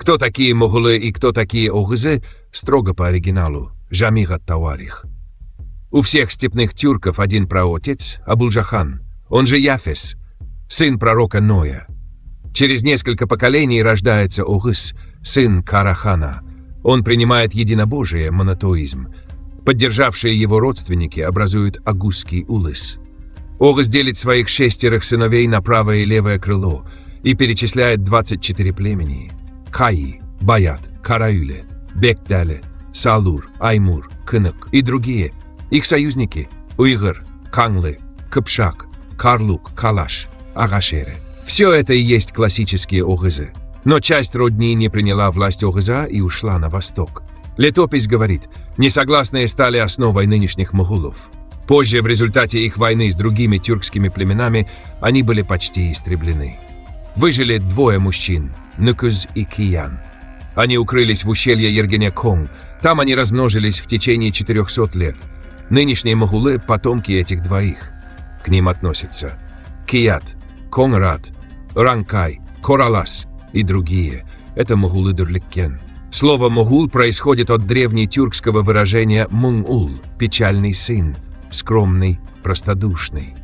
Кто такие могулы и кто такие огызы, строго по оригиналу, Жамиг ат-Таварих. У всех степных тюрков один праотец, Абулджахан, он же Яфес, сын пророка Ноя. Через несколько поколений рождается Огыз, сын Карахана. Он принимает единобожие, монотеизм. Поддержавшие его родственники образуют Агузский улыс. Огыз делит своих 6 сыновей на правое и левое крыло и перечисляет 24 племени. Каи, Баят, Караюле, Бекдале, Салур, Аймур, Кынык и другие. Их союзники – Уйгыр, Канлы, Кыпшак, Карлук, Калаш, Агашере. Все это и есть классические огызы. Но часть родни не приняла власть огыза и ушла на восток. Летопись говорит, несогласные стали основой нынешних могулов. Позже, в результате их войны с другими тюркскими племенами, они были почти истреблены. Выжили 2 мужчин – Нукуз и Киян. Они укрылись в ущелье Ергене-Конг. Там они размножились в течение 400 лет. Нынешние могулы – потомки этих 2. К ним относятся Кият, Конрад, Ранкай, Коралас и другие. Это могулы Дурликкен. Слово «могул» происходит от древнетюркского выражения «мунгул» – «печальный сын», «скромный», «простодушный».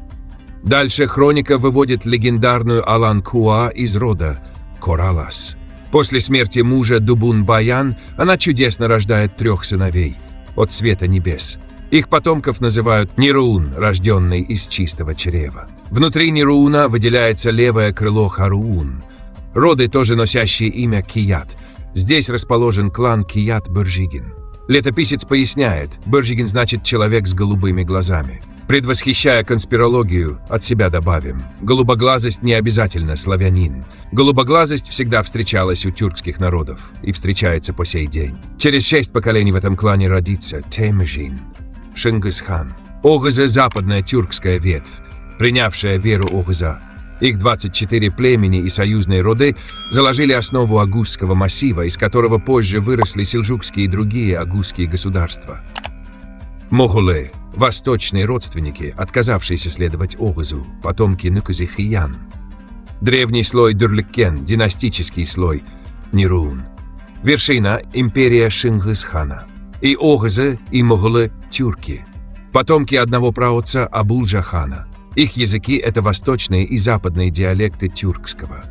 Дальше хроника выводит легендарную Алан-Куа из рода Коралас. После смерти мужа Дубун-Баян она чудесно рождает 3 сыновей от света небес. Их потомков называют Нирун, рожденный из чистого чрева. Внутри Нирууна выделяется левое крыло Харуун. Роды, тоже носящие имя Кият. Здесь расположен клан Кият-Быржигин. Летописец поясняет, Быржигин значит «человек с голубыми глазами». Предвосхищая конспирологию, от себя добавим, голубоглазость не обязательно славянин. Голубоглазость всегда встречалась у тюркских народов и встречается по сей день. Через 6 поколений в этом клане родится Темежин, Шингисхан. Огызы – западная тюркская ветвь, принявшая веру Огыза. Их 24 племени и союзные роды заложили основу Агузского массива, из которого позже выросли сельджукские и другие агузские государства. Могулы – восточные родственники, отказавшиеся следовать Огызу, потомки Нукузи-Хиян. Древний слой Дурликкен, династический слой Нирун. Вершина – империя Шингисхана. И Огызы, и могулы – тюрки. Потомки одного праотца Абулджахана. Их языки – это восточные и западные диалекты тюркского.